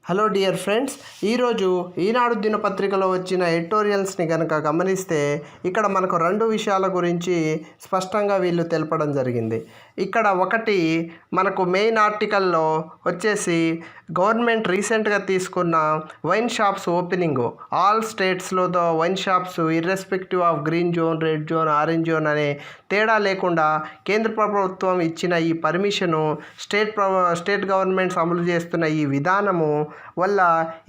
Hello dear friends, ఈరోజు ఈనాడు దినపత్రికలో వచ్చిన ఎడిటోరియల్స్ని కనుక గమనిస్తే ఇక్కడ మనకు రెండు విషయాల గురించి స్పష్టంగా వీళ్ళు తెలపడం జరిగింది. ఇక్కడ ఒకటి మనకు మెయిన్ ఆర్టికల్లో వచ్చేసి గవర్నమెంట్ రీసెంట్గా తీసుకున్న వైన్ షాప్స్ ఓపెనింగ్ ఆల్ స్టేట్స్లో wine shops irrespective of green zone, red zone, orange zone అనే తేడా లేకుండా కేంద్ర ప్రభుత్వం ఇచ్చిన ఈ పర్మిషను స్టేట్ గవర్నమెంట్స్ అమలు చేస్తున్న ఈ విధానము వల్ల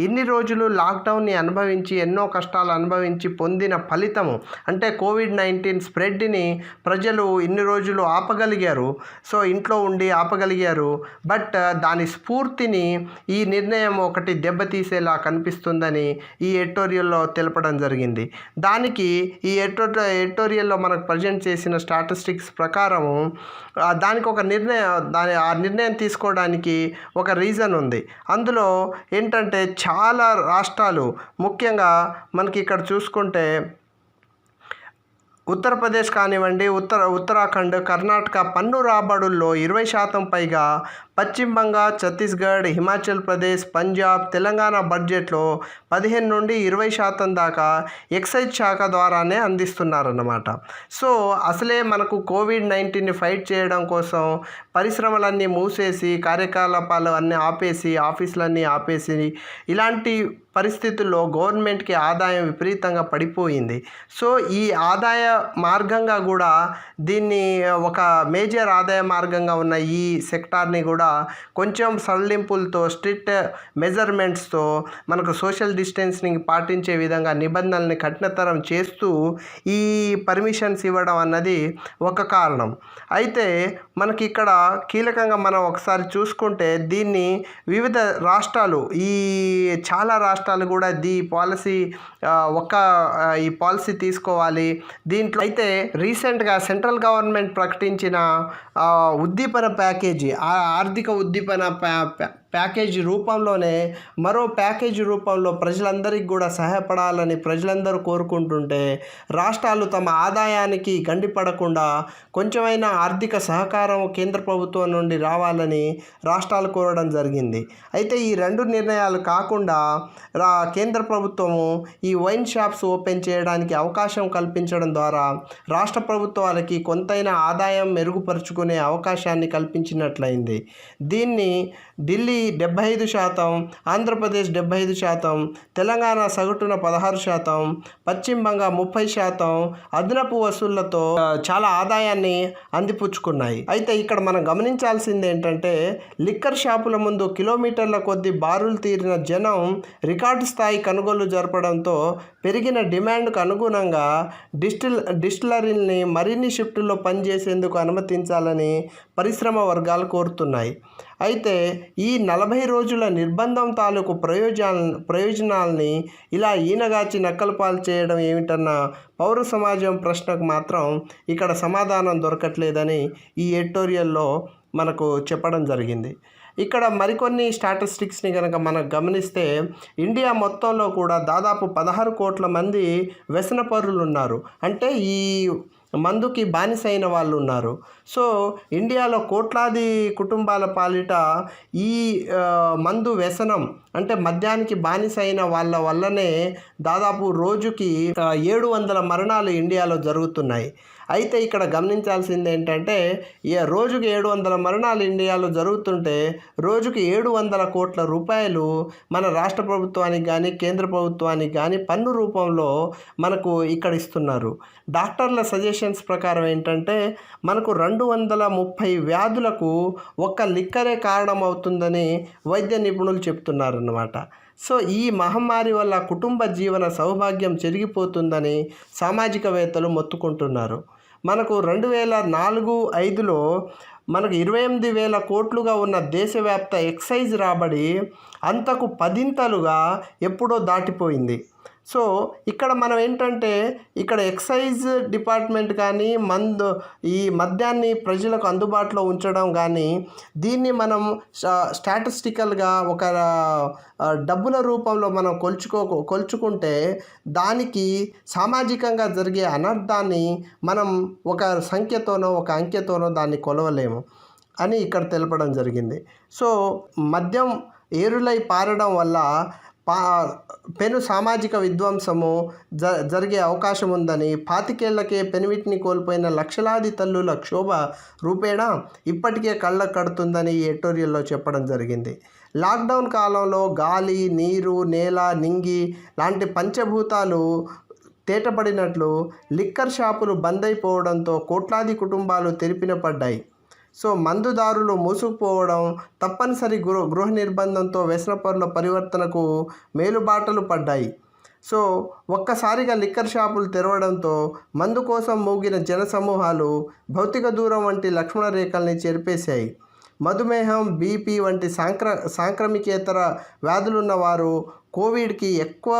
ఇన్ని రోజులు లాక్డౌన్ని అనుభవించి ఎన్నో కష్టాలు అనుభవించి పొందిన ఫలితము అంటే కోవిడ్-19 స్ప్రెడ్ని ప్రజలు ఇన్ని రోజులు ఆపగలిగారు. సో ఇంట్లో ఉండి ఆపగలిగారు. బట్ దాని స్ఫూర్తిని ఈ నిర్ణయం ఒకటి దెబ్బతీసేలా కనిపిస్తుందని ఈ ఎడిటోరియల్లో తెలపడం జరిగింది. దానికి ఈ ఎడిటోరియల్లో మనకు ప్రజెంట్ చేసిన స్టాటిస్టిక్స్ ప్రకారము దానికి ఒక ఆ నిర్ణయం తీసుకోవడానికి ఒక రీజన్ ఉంది. అందులో ఏంటంటే చాలా రాష్ట్రాలు, ముఖ్యంగా మనకి ఇక్కడ చూసుకుంటే ఉత్తరప్రదేశ్ కానివ్వండి, ఉత్తరాఖండ్, కర్ణాటక పన్ను రాబడుల్లో 20% పైగా, పశ్చిమ బంగాల్, ఛత్తీస్గఢ్, హిమాచల్ ప్రదేశ్, పంజాబ్, తెలంగాణ బడ్జెట్లో 15 నుండి 20% దాకా ఎక్సైజ్ శాఖ ద్వారానే అందిస్తున్నారన్నమాట. సో అసలే మనకు కోవిడ్-19ని ఫైట్ చేయడం కోసం పరిశ్రమలన్నీ మూసేసి, కార్యకలాపాలు అన్నీ ఆపేసి, ఆఫీసులన్నీ ఆపేసి, ఇలాంటి పరిస్థితుల్లో గవర్నమెంట్కి ఆదాయం విపరీతంగా పడిపోయింది. సో ఈ ఆదాయ మార్గంగా కూడా దీన్ని ఒక మేజర్ ఆదాయ మార్గంగా ఉన్న ఈ సెక్టార్ని కూడా కొంచెం సడలింపులతో, స్ట్రిక్ట్ మెజర్మెంట్స్తో, మనకు సోషల్ డిస్టెన్సింగ్ పాటించే విధంగా నిబంధనల్ని కఠినతరం చేస్తూ ఈ పర్మిషన్స్ ఇవ్వడం అన్నది ఒక కారణం. అయితే మనకి ఇక్కడ కీలకంగా మనం ఒకసారి చూసుకుంటే దీన్ని వివిధ రాష్ట్రాలు, చాలా రాష్ట్రాలు కూడా ఈ పాలసీ తీసుకోవాలి. దీంట్లో అయితే రీసెంట్గా సెంట్రల్ గవర్నమెంట్ ప్రకటించిన ఉద్దీపన ప్యాకేజీ, ఆర్థిక ఉద్దీపన ప్యాకేజీ రూపంలోనే మరో ప్యాకేజీ రూపంలో ప్రజలందరికీ కూడా సహాయపడాలని ప్రజలందరూ కోరుకుంటుంటే, రాష్ట్రాలు తమ ఆదాయానికి గండిపడకుండా కొంచెమైనా ఆర్థిక సహకారం కేంద్ర ప్రభుత్వం నుండి రావాలని రాష్ట్రాలు కోరడం జరిగింది. అయితే ఈ రెండు నిర్ణయాలు కాకుండా కేంద్ర ప్రభుత్వము ఈ వైన్ షాప్స్ ఓపెన్ చేయడానికి అవకాశం కల్పించడం ద్వారా రాష్ట్ర ప్రభుత్వాలకి కొంతైనా ఆదాయం మెరుగుపరుచుకునే అవకాశాన్ని కల్పించినట్లయింది. దీన్ని ఢిల్లీ 75%, ఆంధ్రప్రదేశ్ 75%, తెలంగాణ సగటున 16%, పశ్చిమ బంగాల్ 30% అదనపు వసూళ్లతో చాలా ఆదాయాన్ని అందిపుచ్చుకున్నాయి. అయితే ఇక్కడ మనం గమనించాల్సింది ఏంటంటే, లిక్కర్ షాపుల ముందు కిలోమీటర్ల కొద్దీ బారులు తీరిన జనం రికార్డు స్థాయి కొనుగోలు జరపడంతో పెరిగిన డిమాండ్కు అనుగుణంగా డిస్టిలరీల్ని మరిన్ని షిఫ్టుల్లో పనిచేసేందుకు అనుమతించాలని పరిశ్రమ వర్గాలు కోరుతున్నాయి. అయితే ఈ 40 రోజుల నిర్బంధం తాలూకు ప్రయోజనాల్ని ఇలా ఈనగాచి నక్కలు పాలు చేయడం ఏమిటన్న పౌర సమాజం ప్రశ్నకు మాత్రం ఇక్కడ సమాధానం దొరకట్లేదని ఈ ఎడిటోరియల్లో మనకు చెప్పడం జరిగింది. ఇక్కడ మరికొన్ని స్టాటిస్టిక్స్ని కనుక మనం గమనిస్తే, ఇండియా మొత్తంలో కూడా దాదాపు 16 కోట్ల మంది వ్యసనపరులు ఉన్నారు. అంటే ఈ మందుకి బానిసైన వాళ్ళు ఉన్నారు. సో ఇండియాలో కోట్లాది కుటుంబాల పాలిట ఈ మందు వ్యసనం అంటే మద్యానికి బానిసైన వాళ్ళ వల్లనే దాదాపు రోజుకి 700 మరణాలు ఇండియాలో జరుగుతున్నాయి. అయితే ఇక్కడ గమనించాల్సింది ఏంటంటే, రోజుకి 700 మరణాలు ఇండియాలో జరుగుతుంటే రోజుకి 700 కోట్ల రూపాయలు మన రాష్ట్ర ప్రభుత్వానికి కానీ కేంద్ర ప్రభుత్వానికి కానీ పన్ను రూపంలో మనకు ఇక్కడ ఇస్తున్నారు. డాక్టర్ల సజెషన్స్ ప్రకారం ఏంటంటే, మనకు 230 వ్యాధులకు ఒక్క లిక్కరే కారణమవుతుందని వైద్య నిపుణులు చెప్తున్నారన్నమాట. సో ఈ మహమ్మారి వల్ల కుటుంబ జీవన సౌభాగ్యం చెరిగిపోతుందని సామాజికవేత్తలు మొత్తుకుంటున్నారు. మనకు 2004-05లో మనకు 28,000 కోట్లుగా ఉన్న దేశవ్యాప్త ఎక్సైజ్ రాబడి అంతకు 10ంతలుగా ఎప్పుడో దాటిపోయింది. సో ఇక్కడ మనం ఏంటంటే, ఇక్కడ ఎక్సైజ్ డిపార్ట్మెంట్ కానీ ఈ మద్యాన్ని ప్రజలకు అందుబాటులో ఉంచడం కానీ, దీన్ని మనం స్టాటిస్టికల్గా ఒక డబ్బుల రూపంలో మనం కొలుచుకుంటే దానికి సామాజికంగా జరిగే అనర్థాన్ని మనం ఒక సంఖ్యతోనో ఒక అంకెతోనో దాన్ని కొలవలేము అని ఇక్కడ తెలపడం జరిగింది. సో మద్యం ఏరులై పారడం వల్ల పా పెను సామాజిక విధ్వంసము జరిగే అవకాశం ఉందని, 25 ఏళ్లకే పెనిమిటిని కోల్పోయిన లక్షలాది తల్లుల క్షోభ రూపేణా ఇప్పటికే కళ్ళకు కడుతుందని ఈ ఎడిటోరియల్లో చెప్పడం జరిగింది. లాక్డౌన్ కాలంలో గాలి, నీరు, నేల, నింగి లాంటి పంచభూతాలు తేటపడినట్లు లిక్కర్ షాపులు బంద్ అయిపోవడంతో కోట్లాది కుటుంబాలు తెరిపిన పడ్డాయి. సో మందుదారులు మూసుకుపోవడం, తప్పనిసరి గృహ నిర్బంధంతో వ్యసనపరుల పరివర్తనకు మేలుబాటలు పడ్డాయి. సో ఒక్కసారిగా లిక్కర్ షాపులు తెరవడంతో మందు కోసం మూగిన జనసమూహాలు భౌతిక దూరం వంటి లక్ష్మణ రేఖల్ని చెరిపేశాయి. మధుమేహం, బీపీ వంటి సాంక్రమికేతర వ్యాధులున్న వారు కోవిడ్కి ఎక్కువ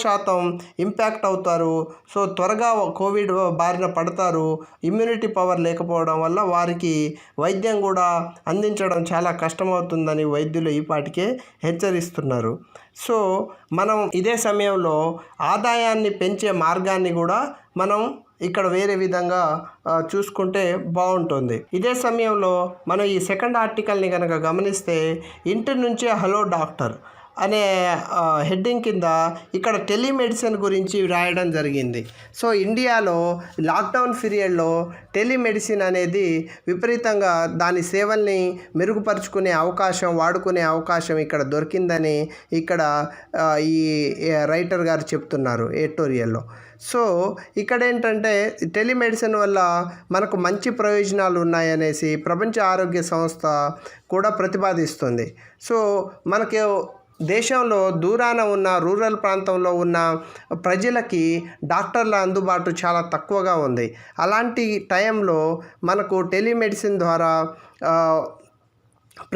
శాతం ఇంపాక్ట్ అవుతారు. సో త్వరగా కోవిడ్ బారిన పడతారు. ఇమ్యూనిటీ పవర్ లేకపోవడం వల్ల వారికి వైద్యం కూడా అందించడం చాలా కష్టమవుతుందని వైద్యులు ఈపాటికే హెచ్చరిస్తున్నారు. సో మనం ఇదే సమయంలో ఆదాయాన్ని పెంచే మార్గాన్ని కూడా మనం ఇక్కడ వేరే విధంగా చూసుకుంటే బాగుంటుంది. ఇదే సమయంలో మనం ఈ సెకండ్ ఆర్టికల్ని కనుక గమనిస్తే, ఇంటి నుంచే హలో డాక్టర్ అనే హెడ్డింగ్ కింద ఇక్కడ టెలిమెడిసిన్ గురించి రాయడం జరిగింది. సో ఇండియాలో లాక్డౌన్ పీరియడ్లో టెలిమెడిసిన్ అనేది విపరీతంగా దాని సేవల్ని మెరుగుపరుచుకునే అవకాశం, వాడుకునే అవకాశం ఇక్కడ దొరికిందని ఇక్కడ ఈ రైటర్ గారు చెప్తున్నారు ఎడిటోరియల్లో. సో ఇక్కడ ఏంటంటే టెలిమెడిసిన్ వల్ల మనకు మంచి ప్రయోజనాలు ఉన్నాయనేసి ప్రపంచ ఆరోగ్య సంస్థ కూడా ప్రతిపాదిస్తుంది. సో మనకి దేశంలో దూరాన ఉన్న రూరల్ ప్రాంతంలో ఉన్న ప్రజలకి డాక్టర్ల అందుబాటు చాలా తక్కువగా ఉంది. అలాంటి టైంలో మనకు టెలిమెడిసిన్ ద్వారా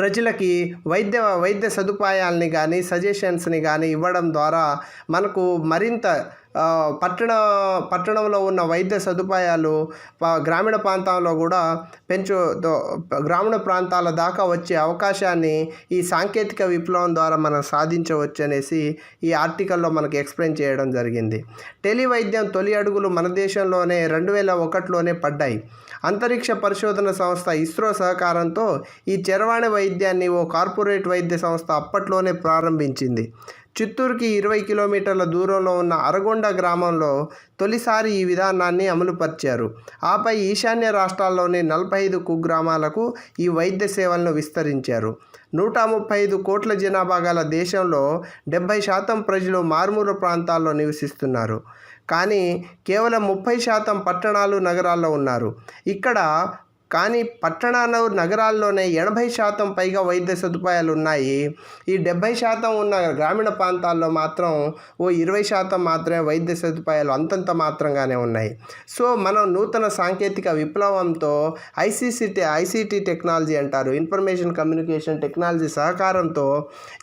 ప్రజలకి వైద్య సదుపాయాలని కానీ సజెషన్స్ని కానీ ఇవ్వడం ద్వారా మనకు మరింత పట్టణంలో ఉన్న వైద్య సదుపాయాలు గ్రామీణ ప్రాంతాల్లో కూడా గ్రామీణ ప్రాంతాల దాకా వచ్చే అవకాశాన్ని ఈ సాంకేతిక విప్లవం ద్వారా మనం సాధించవచ్చు అనేసి ఈ ఆర్టికల్లో మనకు ఎక్స్ప్లెయిన్ చేయడం జరిగింది. టెలివైద్యం తొలి అడుగులు మన దేశంలోనే 2001లోనే పడ్డాయి. అంతరిక్ష పరిశోధన సంస్థ ఇస్రో సహకారంతో ఈ చరవాణి వైద్యాన్ని ఓ కార్పొరేట్ వైద్య సంస్థ అప్పట్లోనే ప్రారంభించింది. చిత్తూరుకి 20 కిలోమీటర్ల దూరంలో ఉన్న అరగొండ గ్రామంలో తొలిసారి ఈ విధానాన్ని అమలుపరిచారు. ఆపై ఈశాన్య రాష్ట్రాల్లోని 45 కుగ్రామాలకు ఈ వైద్య సేవలను విస్తరించారు. 135 కోట్ల జనాభా గల దేశంలో 70% ప్రజలు మారుమూల ప్రాంతాల్లో నివసిస్తున్నారు. కానీ కేవలం 30% పట్టణాలు, నగరాల్లో ఉన్నారు. కానీ పట్టణాలు, నగరాల్లోనే 80% పైగా వైద్య సదుపాయాలు ఉన్నాయి. ఈ 70% ఉన్న గ్రామీణ ప్రాంతాల్లో మాత్రం ఓ 20% మాత్రమే వైద్య సదుపాయాలు అంతంత మాత్రంగానే ఉన్నాయి. సో మనం నూతన సాంకేతిక విప్లవంతో ఐసీటీ టెక్నాలజీ అంటారు, ఇన్ఫర్మేషన్ కమ్యూనికేషన్ టెక్నాలజీ సహకారంతో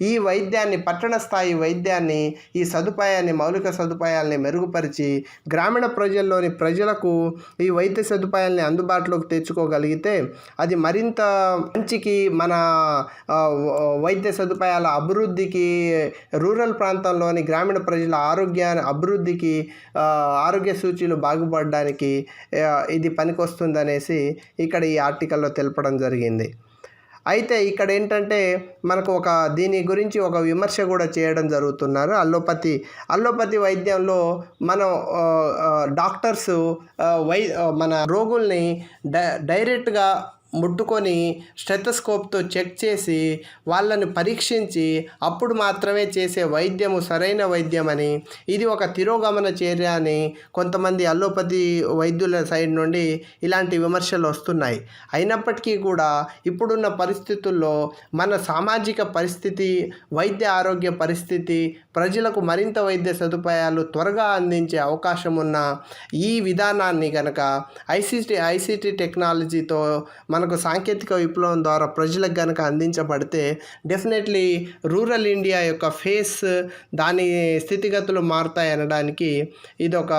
ఈ వైద్యాన్ని, పట్టణ స్థాయి వైద్యాన్ని, ఈ సదుపాయాన్ని, మౌలిక సదుపాయాల్ని మెరుగుపరిచి గ్రామీణ ప్రజలకు ఈ వైద్య సదుపాయాల్ని అందుబాటులోకి తెచ్చుకోగలిగితే అది మరింత మంచికి, మన వైద్య సదుపాయాల అభివృద్ధికి, రూరల్ ప్రాంతంలోని గ్రామీణ ప్రజల అభివృద్ధికి, ఆరోగ్య సూచీలు బాగుపడడానికి ఇది పనికొస్తుందనేసి ఇక్కడ ఈ ఆర్టికల్లో తెలపడం జరిగింది. అయితే ఇక్కడ ఏంటంటే మనకు దీని గురించి ఒక విమర్శ కూడా చేయడం జరుగుతున్నారు. అల్లోపతి వైద్యంలో మనం డాక్టర్స్ మన రోగుల్ని డైరెక్ట్గా ముట్టుకొని స్టెథోస్కోప్తో చెక్ చేసి వాళ్ళని పరీక్షించి అప్పుడు మాత్రమే చేసే వైద్యము సరైన వైద్యం అని, ఇది ఒక తిరోగమన చర్య అని కొంతమంది అల్లోపతి వైద్యుల సైడ్ నుండి ఇలాంటి విమర్శలు వస్తున్నాయి. అయినప్పటికీ కూడా ఇప్పుడున్న పరిస్థితుల్లో మన సామాజిక పరిస్థితి, వైద్య ఆరోగ్య పరిస్థితి, ప్రజలకు మరింత వైద్య సదుపాయాలు త్వరగా అందించే అవకాశం ఉన్న ఈ విధానాన్ని కనుక ఐసీటీ టెక్నాలజీతో మనకు సాంకేతిక విప్లవం ద్వారా ప్రజలకు కనుక అందించబడితే డెఫినెట్లీ రూరల్ ఇండియా యొక్క ఫేస్, దాని స్థితిగతులు మారుతాయి అనడానికి ఇదొక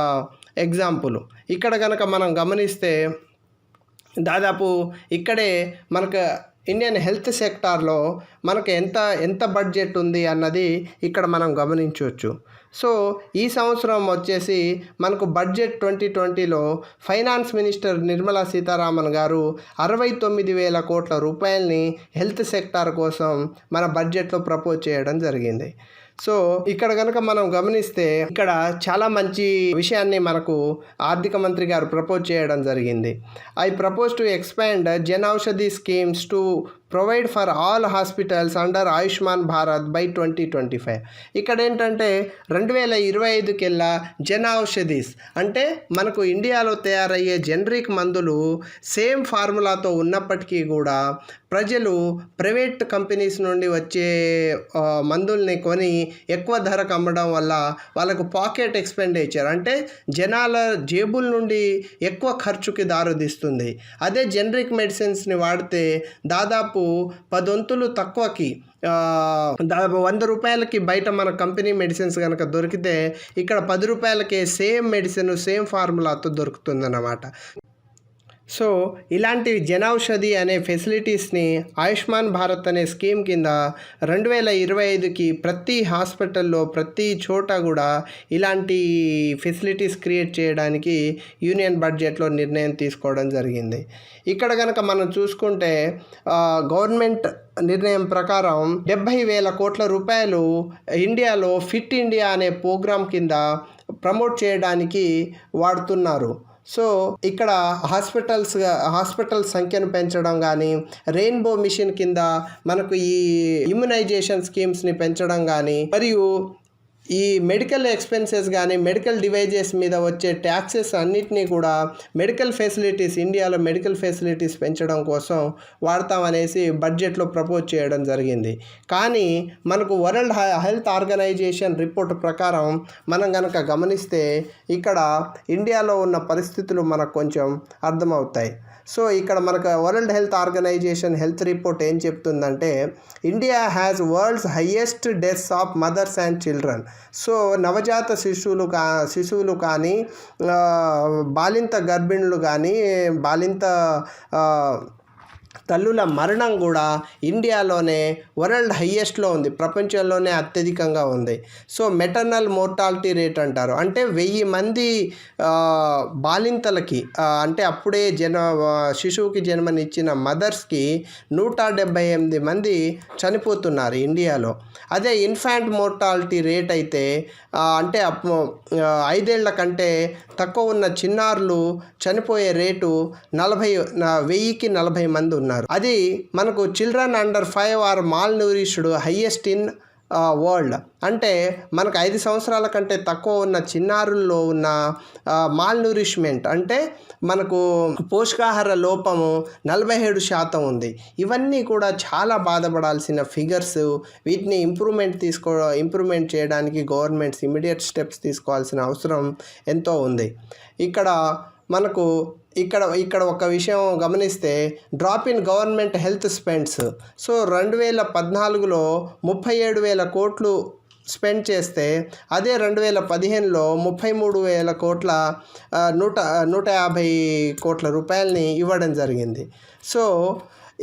ఎగ్జాంపుల్. ఇక్కడ కనుక మనం గమనిస్తే దాదాపు ఇక్కడే మనకు ఇండియన్ హెల్త్ సెక్టార్లో మనకు ఎంత బడ్జెట్ ఉంది అన్నది ఇక్కడ మనం గమనించవచ్చు. సో ఈ సంవత్సరం వచ్చేసి మనకు బడ్జెట్ 2020లో ఫైనాన్స్ మినిస్టర్ నిర్మలా సీతారామన్ గారు 69,000 కోట్ల రూపాయలని హెల్త్ సెక్టార్ కోసం మన బడ్జెట్లో ప్రపోజ్ చేయడం జరిగింది. సో ఇక్కడ కనుక మనం గమనిస్తే ఇక్కడ చాలా మంచి విషయాన్ని మనకు ఆర్థిక మంత్రి గారు ప్రపోజ్ చేయడం జరిగింది. I propose to expand Jan Aushadhi schemes to provide for all hospitals under Ayushman Bharat by 2025. ఇక్కడ ఏంటంటే 2025 కెల్లా జన్ ఔషధీస్ అంటే మనకు ఇండియాలో తయారయ్యే జనరిక్ మందులు సేమ్ ఫార్ములాతో ఉన్నప్పటికీ కూడా ప్రజలు ప్రైవేట్ కంపెనీస్ నుండి వచ్చే మందుల్ని కొని ఎక్కువ ధరకు అమ్మడం వల్ల వాళ్ళకు పాకెట్ ఎక్స్పెండిచర్ అంటే జనాల జేబుల నుండి ఎక్కువ ఖర్చుకి దారితీస్తుంది. అదే జనరిక్ మెడిసిన్స్ని వాడితే దాదాపు 10 వంతులు తక్కువకి 100 రూపాయలకి బయట మన కంపెనీ మెడిసిన్స్ కనుక దొరికితే ఇక్కడ 10 రూపాయలకే సేమ్ మెడిసిన్ సేమ్ ఫార్ములాతో దొరుకుతుందన్నమాట. సో ఇలాంటి జనౌషధి అనే ఫెసిలిటీస్ని ఆయుష్మాన్ భారత్ అనే స్కీమ్ కింద 2025కి ప్రతి హాస్పిటల్లో ప్రతి చోట కూడా ఇలాంటి ఫెసిలిటీస్ క్రియేట్ చేయడానికి యూనియన్ బడ్జెట్లో నిర్ణయం తీసుకోవడం జరిగింది. ఇక్కడ కనుక మనం చూసుకుంటే గవర్నమెంట్ నిర్ణయం ప్రకారం 70,000 కోట్ల రూపాయలు ఇండియాలో ఫిట్ ఇండియా అనే ప్రోగ్రాం కింద ప్రమోట్ చేయడానికి వాడుతున్నారు. సో ఇక్కడ హాస్పిటల్ సంఖ్యను పెంచడం కానీ రెయిన్బో మిషన్ కింద మనకు ఈ ఇమ్యునైజేషన్ స్కీమ్స్ని పెంచడం కానీ మరియు ఈ మెడికల్ ఎక్స్పెన్సెస్ కానీ మెడికల్ డివైజెస్ మీద వచ్చే ట్యాక్సెస్ అన్నిటినీ కూడా మెడికల్ ఫెసిలిటీస్ ఇండియాలో మెడికల్ ఫెసిలిటీస్ పెంచడం కోసం వాడతామనేసి బడ్జెట్లో ప్రపోజ్ చేయడం జరిగింది. కానీ మనకు వరల్డ్ హెల్త్ ఆర్గనైజేషన్ రిపోర్ట్ ప్రకారం మనం కనుక గమనిస్తే ఇక్కడ ఇండియాలో ఉన్న పరిస్థితులు మనకు కొంచెం అర్థమవుతాయి. సో ఇక్కడ మనకు world health organisation health report ఏం చెప్తుందంటే India has world's highest deaths of mothers and children. So నవజాత శిశువులు కానీ బాలింత గర్భిణులు కానీ బాలింత తల్లుల మరణం కూడా ఇండియాలోనే వరల్డ్ హయ్యెస్ట్లో ఉంది, ప్రపంచంలోనే అత్యధికంగా ఉంది. సో మెటర్నల్ మోర్టాలిటీ రేట్ అంటారు, అంటే 1000 మంది బాలింతలకి అంటే అప్పుడే శిశువుకి జన్మనిచ్చిన మదర్స్కి 178 మంది చనిపోతున్నారు ఇండియాలో. అదే ఇన్ఫాంట్ మోర్టాలిటీ రేట్ అయితే అంటే 5 ఏళ్ల కంటే తక్కువ ఉన్న చిన్నారులు చనిపోయే రేటు 1000కి 40 మంది ఉన్నారు. అది మనకు children under 5 are malnourished highest in world. అంటే మనకు 5 సంవత్సరాల కంటే తక్కువ ఉన్న చిన్నారుల్లో ఉన్న మాల్ న్యూరిష్మెంట్ అంటే మనకు పోషకాహార లోపము 47% ఉంది. ఇవన్నీ కూడా చాలా బాధపడాల్సిన ఫిగర్స్. వీటిని ఇంప్రూవ్మెంట్ చేయడానికి గవర్నమెంట్స్ ఇమీడియట్ స్టెప్స్ తీసుకోవాల్సిన అవసరం ఎంతో ఉంది. మనకు ఇక్కడ ఒక విషయం గమనిస్తే drop in government health spends. So 2014లో 37,000 కోట్లు స్పెండ్ చేస్తే అదే 2015లో 33,000 కోట్ల 150 కోట్ల రూపాయలని ఇవ్వడం జరిగింది. సో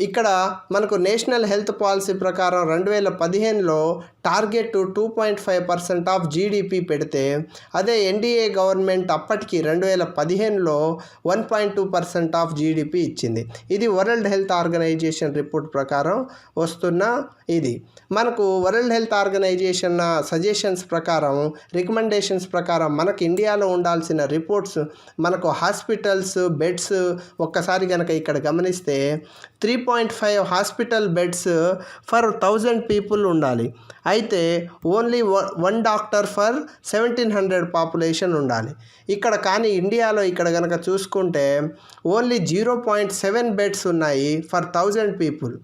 ఇక్కడ మనకు నేషనల్ హెల్త్ పాలసీ ప్రకారం 2015లో టార్గెట్ 2.5% ఆఫ్ జీడిపి పెడితే అదే ఎన్డీఏ గవర్నమెంట్ అప్పటికి 2015లో 1.2% ఆఫ్ జీడిపి ఇచ్చింది. ఇది వరల్డ్ హెల్త్ ఆర్గనైజేషన్ రిపోర్ట్ ప్రకారం వస్తున్న ఇది. మనకు వరల్డ్ హెల్త్ ఆర్గనైజేషన్ సజెషన్స్ ప్రకారం రికమెండేషన్స్ ప్రకారం మనకు ఇండియాలో ఉండాల్సిన రిపోర్ట్స్ మనకు హాస్పిటల్స్ బెడ్స్ ఒక్కసారి కనుక ఇక్కడ గమనిస్తే 3.5 హాస్పిటల్ బెడ్స్ ఫర్ 1000 పీపుల్ ఉండాలి. అయితే ఓన్లీ 1 డాక్టర్ ఫర్ 1700 పాపులేషన్ ఉండాలి. కానీ ఇండియాలో ఇక్కడ కనుక చూసుకుంటే ఓన్లీ 0.7 బెడ్స్ ఉన్నాయి ఫర్ 1000 పీపుల్.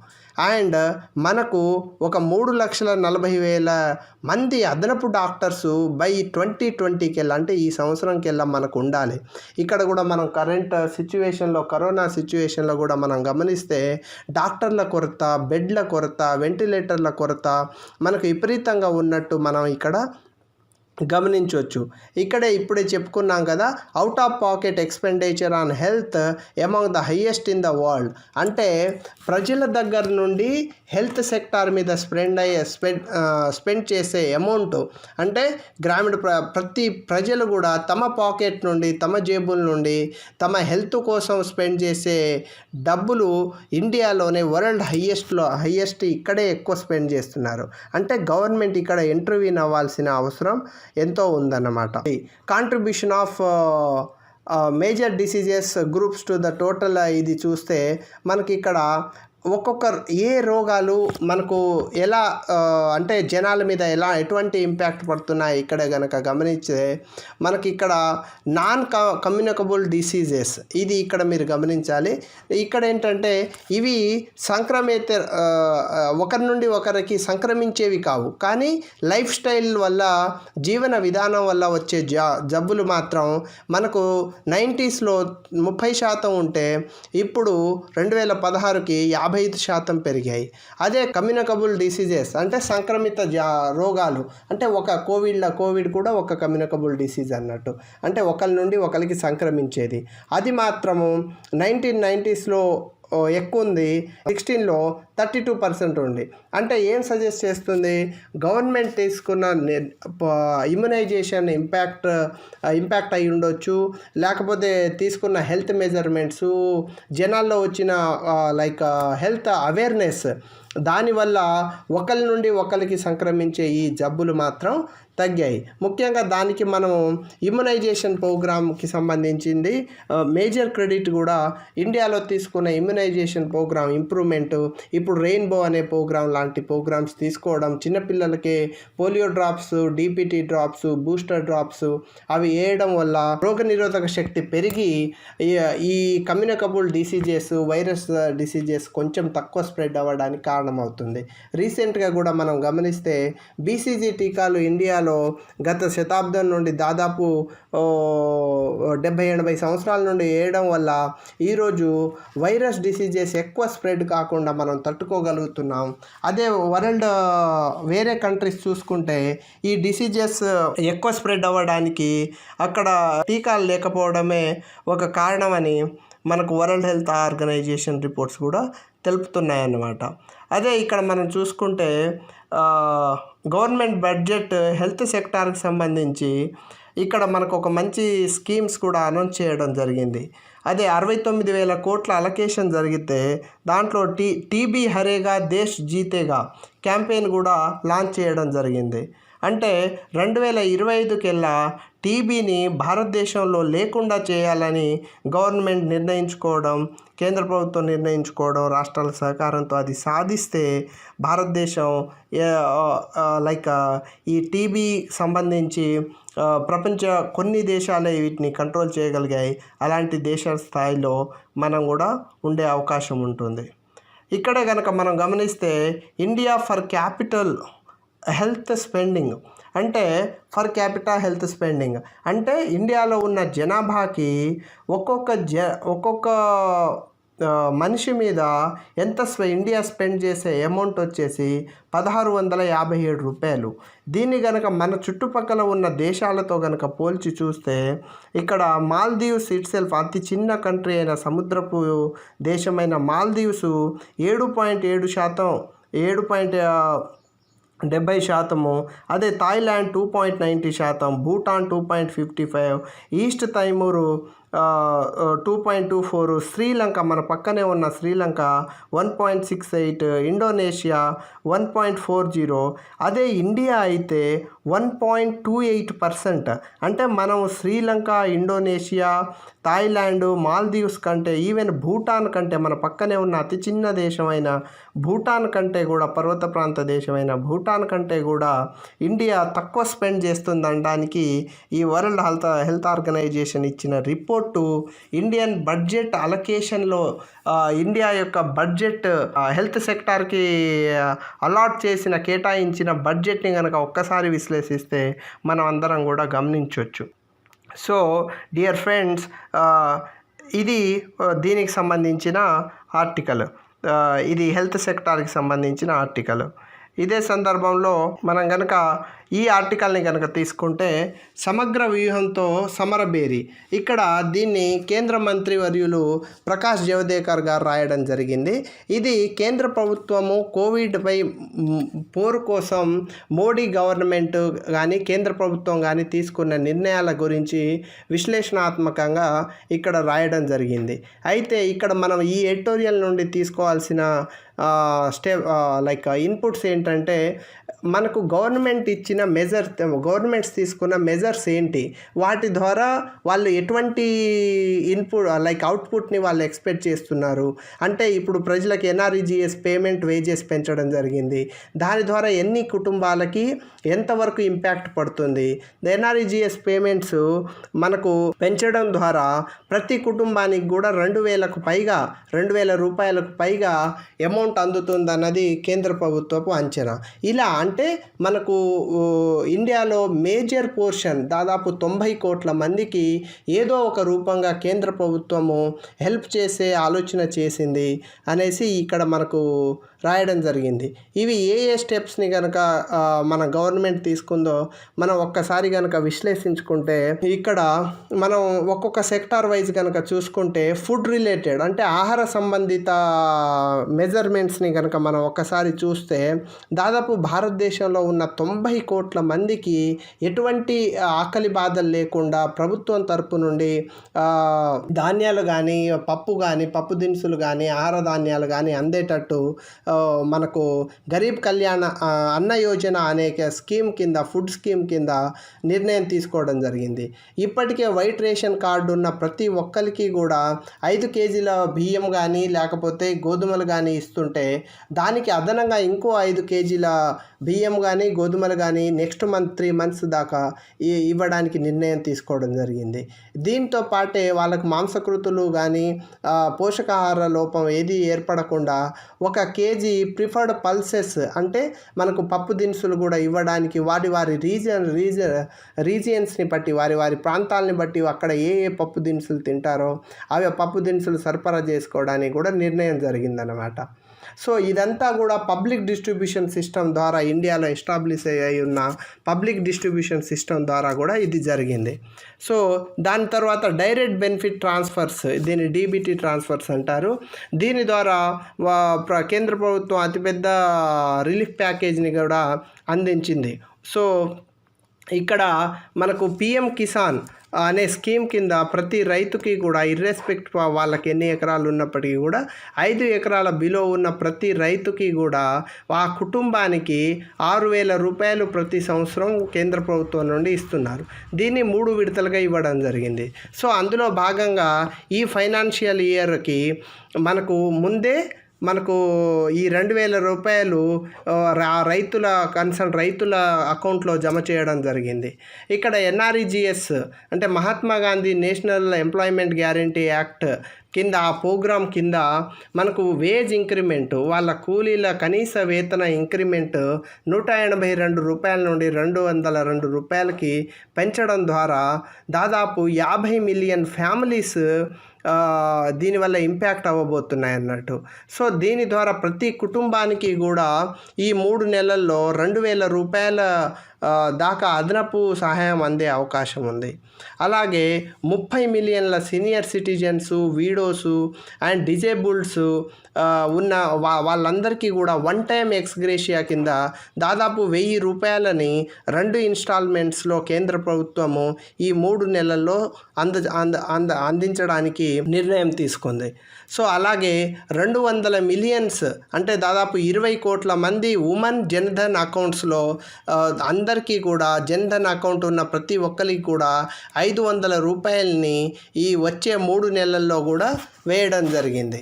అండ్ మనకు ఒక 3,40,000 మంది అదనపు డాక్టర్స్ బై 2020 అంటే ఈ సంవత్సరంకెల్లా మనకు ఉండాలి. ఇక్కడ కూడా మనం కరెంట్ సిచ్యువేషన్లో కరోనా సిచ్యువేషన్లో కూడా మనం గమనిస్తే డాక్టర్ల కొరత, బెడ్ల కొరత, వెంటిలేటర్ల కొరత మనకు విపరీతంగా ఉన్నట్టు మనం ఇక్కడ గమనించవచ్చు. ఇక్కడే ఇప్పుడే చెప్పుకున్నాం కదా, out of pocket expenditure on health among the highest in the world. అంటే ప్రజల దగ్గర నుండి హెల్త్ సెక్టార్ మీద స్పెండ్ చేసే అమౌంట్, అంటే ప్రతి ప్రజలు కూడా తమ పాకెట్ నుండి, తమ జేబుల నుండి తమ హెల్త్ కోసం స్పెండ్ చేసే డబ్బులు ఇండియాలోనే వరల్డ్ హైయెస్ట్ ఇక్కడే ఎక్కువ స్పెండ్ చేస్తున్నారు. అంటే గవర్నమెంట్ ఇక్కడ ఇంటర్వ్యూన్ అవ్వాల్సిన అవసరం ఎంతో ఉందన్నమాట. Contribution of major diseases groups to the total ఇది చూస్తే మనకి ఇక్కడ ఒక్కొక్క ఏ రోగాలు మనకు ఎలా అంటే జనాల మీద ఎటువంటి ఇంపాక్ట్ పడుతున్నాయి ఇక్కడ కనుక గమనించే మనకి ఇక్కడ కమ్యూనికబుల్ డిసీజెస్ ఇది ఇక్కడ మీరు గమనించాలి. ఇక్కడ ఏంటంటే ఇవి ఒకరి నుండి ఒకరికి సంక్రమించేవి కావు, కానీ లైఫ్ స్టైల్ వల్ల, జీవన విధానం వల్ల వచ్చే జబ్బులు మాత్రం మనకు 90sలో 30% ఉంటే ఇప్పుడు 2016కి 55% పెరిగాయి. అదే కమ్యూనికబుల్ డిసీజెస్ అంటే సంక్రమిత రోగాలు, అంటే కోవిడ్ కూడా ఒక కమ్యూనికబుల్ డిసీజ్ అన్నట్టు, అంటే ఒకరి నుండి ఒకరికి సంక్రమించేది. అది మాత్రము 1990sలో ఎక్కువ ఉంది, 16లో 32% ఉంది. అంటే ఏం సజెస్ట్ చేస్తుంది, గవర్నమెంట్ తీసుకున్న ఇమ్యునైజేషన్ ఇంపాక్ట్ అయి ఉండొచ్చు, లేకపోతే తీసుకున్న హెల్త్ మెజర్మెంట్స్, జనాల్లో వచ్చిన హెల్త్ అవేర్నెస్, దానివల్ల ఒకరి నుండి ఒకరికి సంక్రమించే ఈ జబ్బులు మాత్రం తగ్గాయి. ముఖ్యంగా దానికి మనం ఇమ్యునైజేషన్ ప్రోగ్రామ్కి సంబంధించింది మేజర్ క్రెడిట్ కూడా ఇండియాలో తీసుకున్న ఇమ్యునైజేషన్ ప్రోగ్రామ్ ఇంప్రూవ్మెంట్, ఇప్పుడు రెయిన్బో అనే ప్రోగ్రామ్ లాంటి ప్రోగ్రామ్స్ తీసుకోవడం, చిన్నపిల్లలకి polio drops, DPT drops, booster drops అవి వేయడం వల్ల రోగనిరోధక శక్తి పెరిగి ఈ కమ్యూనికబుల్ డిసీజెస్, వైరస్ డిసీజెస్ కొంచెం తక్కువ స్ప్రెడ్ అవ్వడానికి కారణమవుతుంది. రీసెంట్గా కూడా మనం గమనిస్తే బీసీజీ టీకాలు ఇండియాలో గత శతాబ్దం నుండి దాదాపు 70-80 సంవత్సరాల నుండి వేయడం వల్ల ఈరోజు వైరస్ డిసీజెస్ ఎక్కువ స్ప్రెడ్ కాకుండా మనం తట్టుకోగలుగుతున్నాం. అదే వేరే కంట్రీస్ చూసుకుంటే ఈ డిసీజెస్ ఎక్కువ స్ప్రెడ్ అవ్వడానికి అక్కడ టీకాలు లేకపోవడమే ఒక కారణమని మనకు వరల్డ్ హెల్త్ ఆర్గనైజేషన్ రిపోర్ట్స్ కూడా తెలుపుతున్నాయన్నమాట. అదే ఇక్కడ మనం చూసుకుంటే గవర్నమెంట్ బడ్జెట్ హెల్త్ సెక్టార్కి సంబంధించి ఇక్కడ మనకు ఒక మంచి స్కీమ్స్ కూడా అనౌన్స్ చేయడం జరిగింది. అదే 69,000 కోట్ల అలొకేషన్ జరిగితే దాంట్లో టీబీ హరేగా దేశ్ జీతేగా క్యాంపెయిన్ కూడా లాంచ్ చేయడం జరిగింది. అంటే 2025 టీబీని భారతదేశంలో లేకుండా చేయాలని గవర్నమెంట్ నిర్ణయించుకోవడం, కేంద్ర ప్రభుత్వం నిర్ణయించుకోవడం, రాష్ట్రాల సహకారంతో అది సాధిస్తే భారతదేశం ఈ టీబీ సంబంధించి ప్రపంచ కొన్ని దేశాలే వీటిని కంట్రోల్ చేయగలిగాయి. అలాంటి దేశ స్థాయిలో మనం కూడా ఉండే అవకాశం ఉంటుంది. ఇక్కడే కనుక మనం గమనిస్తే India for capital health spending, అంటే ఫర్ క్యాపిటా హెల్త్ స్పెండింగ్ అంటే ఇండియాలో ఉన్న జనాభాకి ఒక్కొక్క మనిషి మీద ఇండియా స్పెండ్ చేసే అమౌంట్ వచ్చేసి 1,657 రూపాయలు. దీన్ని కనుక మన చుట్టుపక్కల ఉన్న దేశాలతో కనుక పోల్చి చూస్తే ఇక్కడ మాల్దీవ్స్ ఇట్సెల్ఫ్ అతి చిన్న కంట్రీ అయిన సముద్రపు దేశమైన మాల్దీవ్స్ 7.70%, అదే థాయిలాండ్ 2.90%, భూటాన్ 2.55%, ఈస్ట్ తైమూరు 2.24%, శ్రీలంక మన పక్కనే ఉన్న శ్రీలంక 1.68%, ఇండోనేషియా 1.40%, అదే ఇండియా అయితే 1.28%. అంటే మనం శ్రీలంక, ఇండోనేషియా, థాయిలాండ్, మాల్దీవ్స్ కంటే, ఈవెన్ భూటాన్ కంటే, మన పక్కనే ఉన్న అతి చిన్న దేశమైన భూటాన్ కంటే కూడా, పర్వత ప్రాంత దేశమైన భూటాన్ కంటే కూడా ఇండియా తక్కువ స్పెండ్ చేస్తుందనడానికి ఈ వరల్డ్ హెల్త్ ఆర్గనైజేషన్ ఇచ్చిన రిపోర్టు ఇండియన్ బడ్జెట్ అలొకేషన్లో ఇండియా యొక్క బడ్జెట్ హెల్త్ సెక్టార్కి కేటాయించిన బడ్జెట్ని కనుక ఒక్కసారి విశ్లేషిస్తే మనం అందరం కూడా గమనించవచ్చు. సో డియర్ ఫ్రెండ్స్, ఇది దీనికి సంబంధించిన ఆర్టికల్, ఇది హెల్త్ సెక్టార్కి సంబంధించిన ఆర్టికల్. ఇదే సందర్భంలో మనం కనుక ఈ ఆర్టికల్ని కనుక తీసుకుంటే సమగ్ర వ్యూహంతో సమరబేరి, ఇక్కడ దీన్ని కేంద్ర మంత్రి వర్యులు ప్రకాష్ జవదేకర్ గారు రాయడం జరిగింది. ఇది కేంద్ర ప్రభుత్వము కోవిడ్పై పోరు కోసం మోడీ గవర్నమెంట్ కానీ కేంద్ర ప్రభుత్వం కానీ తీసుకున్న నిర్ణయాల గురించి విశ్లేషణాత్మకంగా ఇక్కడ రాయడం జరిగింది. అయితే ఇక్కడ మనం ఈ ఎడిటోరియల్ నుండి తీసుకోవాల్సిన ఇన్పుట్స్ ఏంటంటే, మనకు గవర్నమెంట్ ఇచ్చిన గవర్నమెంట్స్ తీసుకున్న మెజర్స్ ఏంటి, వాటి ద్వారా వాళ్ళు ఎటువంటి అవుట్పుట్ని వాళ్ళు ఎక్స్పెక్ట్ చేస్తున్నారు. అంటే ఇప్పుడు ప్రజలకు ఎన్ఆర్ఈజీఎస్ పేమెంట్ వేజెస్ పెంచడం జరిగింది, దాని ద్వారా ఎన్ని కుటుంబాలకి ఎంతవరకు ఇంపాక్ట్ పడుతుంది. ఎన్ఆర్ఈజీఎస్ పేమెంట్స్ మనకు పెంచడం ద్వారా ప్రతి కుటుంబానికి కూడా 2,000 రూపాయలకు పైగా అమౌంట్ అందుతుందన్నది కేంద్ర ప్రభుత్వపు అంచనా. ఇలా అంటే మనకు ఇండియాలో మేజర్ పోర్షన్ దాదాపు 90 కోట్ల మందికి ఏదో ఒక రూపంగా కేంద్ర ప్రభుత్వము హెల్ప్ చేసే ఆలోచన చేసింది అనేసి ఇక్కడ మనకు రాయడం జరిగింది. ఇవి ఏ స్టెప్స్ని కనుక మన గవర్నమెంట్ తీసుకుందో మనం ఒక్కసారి కనుక విశ్లేషించుకుంటే, ఇక్కడ మనం ఒక్కొక్క సెక్టార్ వైజ్ కనుక చూసుకుంటే ఫుడ్ రిలేటెడ్ అంటే ఆహార సంబంధిత మెజర్మెంట్స్ని కనుక మనం ఒక్కసారి చూస్తే, దాదాపు భారతదేశంలో ఉన్న 90 కోట్ల మందికి ఎటువంటి ఆకలి బాధలు లేకుండా ప్రభుత్వం తరపు నుండి ధాన్యాలు కానీ పప్పు దినుసులు కానీ ఆహార ధాన్యాలు కానీ అందేటట్టు మనకు గరీబ్ కళ్యాణ అన్న యోజన అనే స్కీమ్ కింద, ఫుడ్ స్కీమ్ కింద నిర్ణయం తీసుకోవడం జరిగింది. ఇప్పటికే వైట్ రేషన్ కార్డు ఉన్న ప్రతి ఒక్కరికి కూడా 5 కేజీల బియ్యం కానీ లేకపోతే గోధుమలు కానీ ఇస్తుంటే, దానికి అదనంగా ఇంకో 5 కేజీల బియ్యం కానీ గోధుమలు కానీ నెక్స్ట్ మంత్ 3 మంత్స్ దాకా ఇవ్వడానికి నిర్ణయం తీసుకోవడం జరిగింది. దీంతో పాటే వాళ్ళకు మాంసకృతులు కానీ పోషకాహార లోపం ఏది ఏర్పడకుండా 1 కేజీ ప్రిఫర్డ్ పల్సెస్ అంటే మనకు పప్పు దినుసులు కూడా ఇవ్వడానికి వారి రీజియన్స్ని బట్టి వారి ప్రాంతాలని బట్టి అక్కడ ఏ పప్పు దినుసులు తింటారో అవి పప్పు దినుసులు సరఫరా చేసుకోవడానికి కూడా నిర్ణయం జరిగిందన్నమాట. సో ఇదంతా కూడా పబ్లిక్ డిస్ట్రిబ్యూషన్ సిస్టమ్ ద్వారా, ఇండియాలో ఎస్టాబ్లిష్ అయి ఉన్న పబ్లిక్ డిస్ట్రిబ్యూషన్ సిస్టమ్ ద్వారా కూడా ఇది జరిగింది. సో దాని తర్వాత డైరెక్ట్ బెనిఫిట్ ట్రాన్స్ఫర్స్, దీన్ని డీబీటీ ట్రాన్స్ఫర్స్ అంటారు. దీని ద్వారా కేంద్ర ప్రభుత్వం అతిపెద్ద రిలీఫ్ ప్యాకేజ్ని కూడా అందించింది. సో ఇక్కడ మనకు పిఎం కిసాన్ అనే స్కీమ్ కింద ప్రతి రైతుకి కూడా ఇర్రెస్పెక్ట్ వాళ్ళకి ఎన్ని ఎకరాలు ఉన్నప్పటికీ కూడా 5 ఎకరాల బిలో ఉన్న ప్రతి రైతుకి కూడా ఆ కుటుంబానికి 6,000 రూపాయలు ప్రతి సంవత్సరం కేంద్ర ప్రభుత్వం నుండి ఇస్తున్నారు. దీన్ని 3 విడతలుగా ఇవ్వడం జరిగింది. సో అందులో భాగంగా ఈ ఫైనాన్షియల్ ఇయర్కి మనకు ముందే ఈ 2,000 రూపాయలు రైతుల అకౌంట్లో జమ చేయడం జరిగింది. ఇక్కడ ఎన్ఆర్ఈజీఎస్ అంటే Mahatma Gandhi national employment guarantee act కింద, ఆ ప్రోగ్రాం కింద మనకు వేజ్ ఇంక్రిమెంట్, వాళ్ళ కూలీల కనీస వేతన ఇంక్రిమెంట్ 182 రూపాయల నుండి 202 రూపాయలకి పెంచడం ద్వారా దాదాపు 50 మిలియన్ ఫ్యామిలీస్ దీనివల్ల ఇంపాక్ట్ అవ్వబోతున్నాయి అన్నట్టు. సో దీని ద్వారా ప్రతి కుటుంబానికి కూడా ఈ 3 నెలల్లో 2,000 రూపాయల దాకా అదనపు సహాయం అందే అవకాశం ఉంది. అలాగే 30 మిలియన్ల సీనియర్ సిటిజన్స్, వీడోసు అండ్ డిజేబుల్డ్స్ ఉన్న వాళ్ళందరికీ కూడా వన్ టైం ఎక్స్గ్రేషియా కింద దాదాపు 1,000 రూపాయలని 2 ఇన్స్టాల్మెంట్స్లో కేంద్ర ప్రభుత్వము ఈ 3 నెలల్లో అందించడానికి నిర్ణయం తీసుకుంది. సో అలాగే 200 మిలియన్స్ అంటే దాదాపు 20 కోట్ల మంది ఉమెన్ జన్ధన్ అకౌంట్స్లో అందరికీ కూడా జన్ధన్ అకౌంట్ ఉన్న ప్రతి ఒక్కరికి కూడా 500 రూపాయలని ఈ వచ్చే 3 నెలల్లో కూడా వేయడం జరిగింది.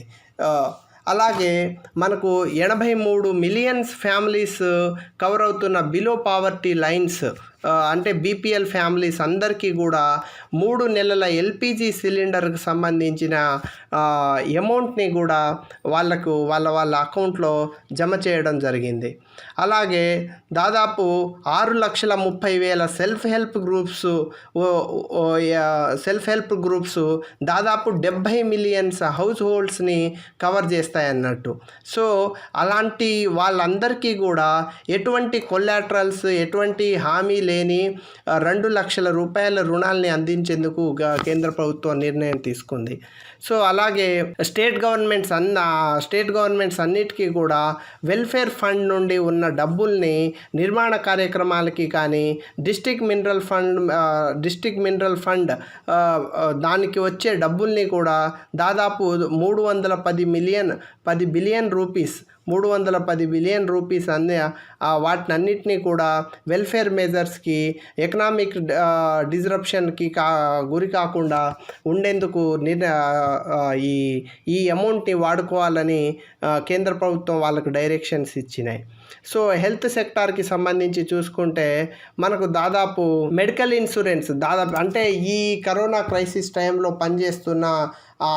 అలాగే మనకు 83 మిలియన్స్ ఫ్యామిలీస్ కవర్ అవుతున్న బిలో పావర్టీ లైన్స్ అంటే బీపీఎల్ ఫ్యామిలీస్ అందరికీ కూడా 3 నెలల ఎల్పిజి సిలిండర్కి సంబంధించిన అమౌంట్ని కూడా వాళ్ళ అకౌంట్లో జమ చేయడం జరిగింది. అలాగే దాదాపు 6,30,000 సెల్ఫ్ హెల్ప్ గ్రూప్స్ దాదాపు 70 మిలియన్స్ హౌస్ హోల్డ్స్ని కవర్ చేస్తాయన్నట్టు. సో అలాంటి వాళ్ళందరికీ కూడా ఎటువంటి కొలాటరల్స్, ఎటువంటి హామీ లేని 2 లక్షల రూపాయల రుణాల్ని అందించేందుకు కేంద్ర ప్రభుత్వం నిర్ణయం తీసుకుంది. సో అలాగే స్టేట్ గవర్నమెంట్స్ అన్నిటికీ కూడా వెల్ఫేర్ ఫండ్ నుండి ఉన్న డబ్బుల్ని నిర్మాణ కార్యక్రమాలకి కానీ డిస్ట్రిక్ట్ మినరల్ ఫండ్ దానికి వచ్చే డబ్బుల్ని కూడా దాదాపు 10 బిలియన్ రూపీస్ 310 బిలియన్ రూపీస్ వాటినన్నిటినీ కూడా వెల్ఫేర్ మెజర్స్కి, ఎకనామిక్ డిస్రప్షన్కి గురి కాకుండా ఉండేందుకు ఈ అమౌంట్ని వాడుకోవాలని కేంద్ర ప్రభుత్వం వాళ్ళకు డైరెక్షన్స్ ఇచ్చినాయి. సో హెల్త్ సెక్టార్కి సంబంధించి చూసుకుంటే మనకు దాదాపు మెడికల్ ఇన్సూరెన్స్ అంటే ఈ కరోనా క్రైసిస్ టైంలో పనిచేస్తున్న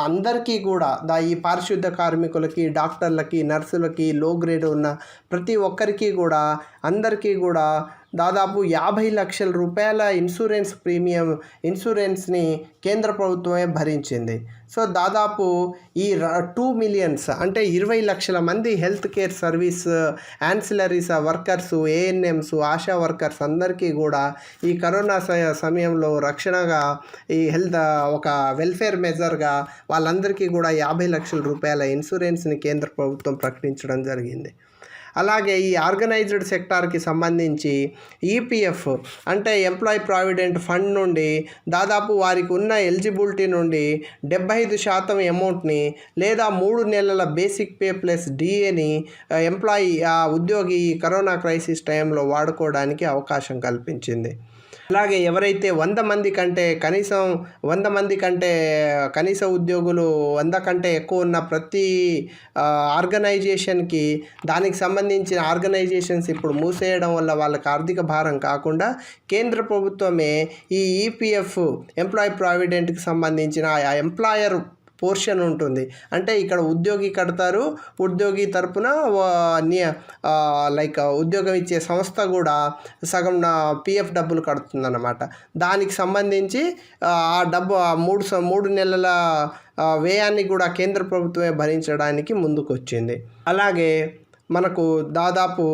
అందరికీ కూడా ఈ పారిశుద్ధ కార్మికులకి, డాక్టర్లకి, నర్సులకి, లో గ్రేడ్ ఉన్న ప్రతి ఒక్కరికి కూడా అందరికీ కూడా దాదాపు 50 లక్షల రూపాయల ఇన్సూరెన్స్ని కేంద్ర ప్రభుత్వమే భరించింది. సో దాదాపు ఈ 2 మిలియన్స్ అంటే 20 లక్షల మంది health care service ancillaries workers, ANMs, ASHA workers అందరికీ కూడా ఈ కరోనా సమయంలో రక్షణగా ఈ ఒక వెల్ఫేర్ మెజర్గా వాళ్ళందరికీ కూడా 50 లక్షల రూపాయల ఇన్సూరెన్స్ని కేంద్ర ప్రభుత్వం ప్రకటించడం జరిగింది. అలాగే ఈ ఆర్గనైజ్డ్ సెక్టార్కి సంబంధించి ఈపీఎఫ్ అంటే ఎంప్లాయీ ప్రావిడెంట్ ఫండ్ నుండి దాదాపు వారికి ఉన్న ఎలిజిబిలిటీ నుండి 75% అమౌంట్ని లేదా 3 నెలల బేసిక్ పే ప్లస్ డిఏని ఉద్యోగి కరోనా క్రైసిస్ టైంలో వాడుకోవడానికి అవకాశం కల్పించింది. అలాగే ఎవరైతే 100 మంది కంటే కనీస ఉద్యోగులు 100 కంటే ఎక్కువ ఉన్న ప్రతి ఆర్గనైజేషన్కి దానికి సంబంధించిన ఆర్గనైజేషన్స్ ఇప్పుడు మూసేయడం వల్ల వాళ్ళకి ఆర్థిక భారం కాకుండా కేంద్ర ప్రభుత్వమే ఈ ఈపీఎఫ్ ఎంప్లాయీ ప్రావిడెంట్కి సంబంధించిన ఆ ఎంప్లాయర్ పోర్షన్ ఉంటుంది. అంటే ఇక్కడ ఉద్యోగి కడతారు, ఉద్యోగి తరపున ఉద్యోగం ఇచ్చే సంస్థ కూడా సగం పిఎఫ్ డబ్బులు కడుతుందన్నమాట. దానికి సంబంధించి ఆ డబ్బు 3 నెలల వ్యయాన్ని కూడా కేంద్ర ప్రభుత్వమే భరించడానికి ముందుకొచ్చింది. అలాగే మనకు దాదాపు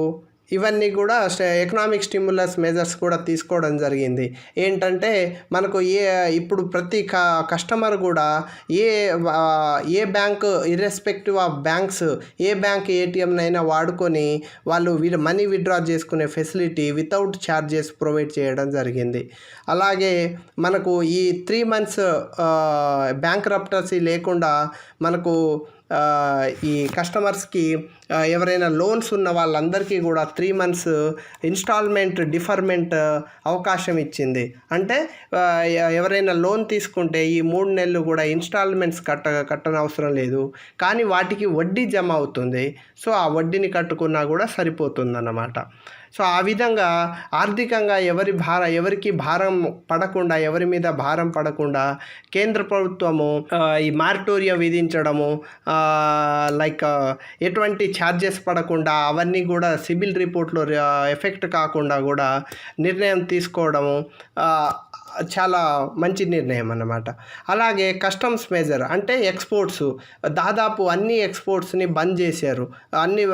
ఇవన్నీ కూడా ఎకనామిక్ స్టిమ్యులస్ మెజర్స్ కూడా తీసుకోవడం జరిగింది. ఏంటంటే మనకు ఇప్పుడు ప్రతి కస్టమర్ కూడా ఏ బ్యాంక్ ఇర్రెస్పెక్టివ్ ఆఫ్ బ్యాంక్స్ ఏ బ్యాంక్ ఏటీఎంనైనా వాడుకొని వాళ్ళు మనీ విత్డ్రా చేసుకునే ఫెసిలిటీ వితౌట్ ఛార్జెస్ ప్రొవైడ్ చేయడం జరిగింది. అలాగే మనకు ఈ 3 months బ్యాంక్రప్టసీ లేకుండా మనకు ఈ కస్టమర్స్కి ఎవరైనా లోన్స్ ఉన్న వాళ్ళందరికీ కూడా 3 months ఇన్స్టాల్మెంట్ డిఫర్మెంట్ అవకాశం ఇచ్చింది. అంటే ఎవరైనా లోన్ తీసుకుంటే ఈ 3 నెలలు కూడా ఇన్స్టాల్మెంట్స్ కట్టనవసరం లేదు, కానీ వాటికి వడ్డీ జమ అవుతుంది. సో ఆ వడ్డీని కట్టుకున్నా కూడా సరిపోతుందన్నమాట. సో ఆ విధంగా ఆర్థికంగా ఎవరికి భారం పడకుండా, ఎవరి మీద భారం పడకుండా కేంద్ర ప్రభుత్వము ఈ మారిటోరియం విధించడము, ఎటువంటి ఛార్జెస్ పడకుండా అవన్నీ కూడా సిబిల్ రిపోర్ట్లో ఎఫెక్ట్ కాకుండా కూడా నిర్ణయం తీసుకోవడము చాలా మంచి నిర్ణయం అన్నమాట. అలాగే కస్టమ్స్ మెజర్ అంటే ఎక్స్పోర్ట్స్, దాదాపు అన్ని ఎక్స్పోర్ట్స్ని బంద్ చేశారు, అన్ని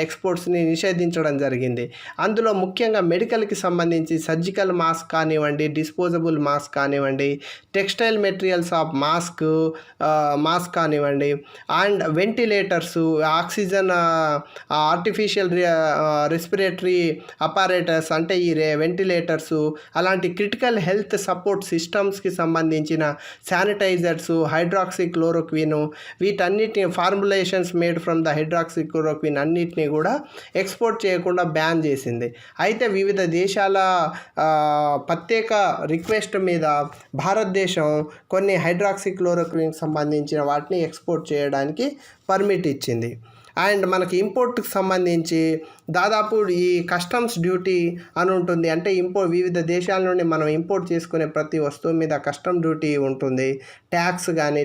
ఎక్స్పోర్ట్స్ని నిషేధించడం జరిగింది. అందులో ముఖ్యంగా మెడికల్కి సంబంధించి సర్జికల్ మాస్క్ కానివ్వండి, డిస్పోజబుల్ మాస్క్ కానివ్వండి, టెక్స్టైల్ మెటీరియల్స్ ఆఫ్ మాస్క్ కానివ్వండి, and ventilators, oxygen, artificial respiratory apparatus అంటే ఈ వెంటిలేటర్స్, అలాంటి క్రిటికల్ హెల్త్ సపోర్ట్ సిస్టమ్స్కి సంబంధించిన శానిటైజర్స్, హైడ్రాక్సిక్లోరోక్విన్, వీటన్నిటిని formulations made from the hydroxychloroquine అన్నిటినీ కూడా ఎక్స్పోర్ట్ చేయకుండా బ్యాన్ చేసింది. అయితే వివిధ దేశాల ప్రత్యేక రిక్వెస్ట్ మీద భారతదేశం కొన్ని హైడ్రాక్సిక్లోరోక్విన్కి సంబంధించిన వాటిని ఎక్స్పోర్ట్ చేయడానికి పర్మిట్ ఇచ్చింది. అండ్ మనకి ఇంపోర్ట్కి సంబంధించి దాదాపు ఈ కస్టమ్స్ డ్యూటీ అని ఉంటుంది. అంటే వివిధ దేశాల నుండి మనం ఇంపోర్ట్ చేసుకునే ప్రతి వస్తువు మీద కస్టమ్ డ్యూటీ ఉంటుంది. ట్యాక్స్ కానీ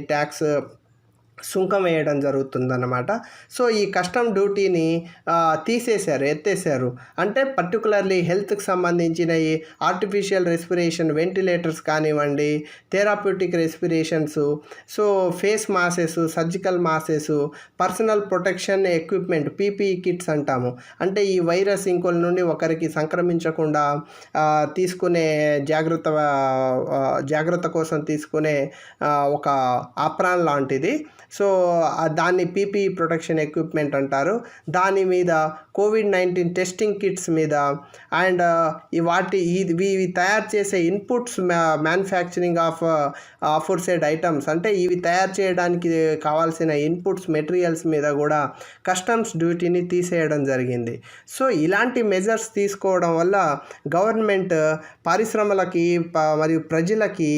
సుంకం వేయడం జరుగుతుందన్నమాట. సో ఈ కస్టమ్ డ్యూటీని ఎత్తేసారు. అంటే పర్టికులర్లీ హెల్త్కి సంబంధించిన ఈ ఆర్టిఫిషియల్ రెస్పిరేషన్ వెంటిలేటర్స్ కానివ్వండి, therapeutic respirations, so face masks, surgical masks, personal protection equipment PPE kits అంటాము. అంటే ఈ వైరస్ ఇంకొకరి నుండి ఒకరికి సంక్రమించకుండా తీసుకునే జాగ్రత్త కోసం తీసుకునే ఒక ఆప్రాన్ లాంటిది. సో దాన్ని పీపీఈ ప్రొటెక్షన్ ఎక్విప్మెంట్ అంటారు. దాని మీద కోవిడ్-19 టెస్టింగ్ కిట్స్ మీద అండ్ ఇవి తయారు చేసే inputs manufacturing of aforesaid items, అంటే ఇవి తయారు చేయడానికి కావాల్సిన ఇన్పుట్స్ మెటీరియల్స్ మీద కూడా కస్టమ్స్ డ్యూటీని తీసేయడం జరిగింది. సో ఇలాంటి మెజర్స్ తీసుకోవడం వల్ల గవర్నమెంట్ పరిశ్రమలకి మరియు ప్రజలకి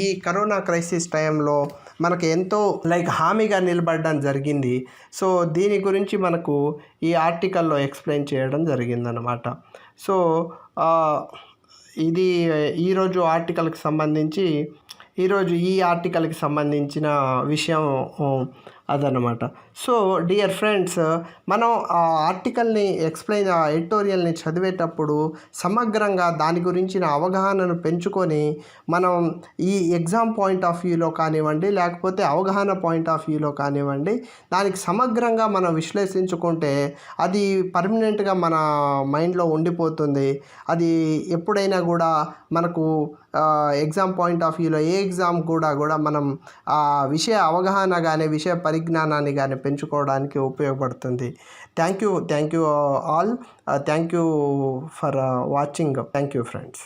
ఈ కరోనా క్రైసిస్ టైంలో మనకు ఎంతో హామీగా నిలబడడం జరిగింది. సో దీని గురించి మనకు ఈ ఆర్టికల్లో ఎక్స్ప్లెయిన్ చేయడం జరిగిందనమాట. సో ఇది ఈరోజు ఈ ఆర్టికల్కి సంబంధించిన విషయం అదనమాట. సో డియర్ ఫ్రెండ్స్, మనం ఆ ఆర్టికల్ని ఎడిటోరియల్ని చదివేటప్పుడు సమగ్రంగా దాని గురించిన అవగాహనను పెంచుకొని మనం ఈ ఎగ్జామ్ పాయింట్ ఆఫ్ వ్యూలో కానివ్వండి, లేకపోతే అవగాహన పాయింట్ ఆఫ్ వ్యూలో కానివ్వండి, దానికి సమగ్రంగా మనం విశ్లేషించుకుంటే అది పర్మనెంట్గా మన మైండ్లో ఉండిపోతుంది. అది ఎప్పుడైనా కూడా మనకు ఎగ్జామ్ పాయింట్ ఆఫ్ వ్యూలో ఏ ఎగ్జామ్ కూడా మనం ఆ విషయ అవగాహన కానీ విషయ పరిజ్ఞానాన్ని కానీ పెంచుకోవడానికి ఉపయోగపడుతుంది. Thank you all. Thank you for watching. Thank you friends.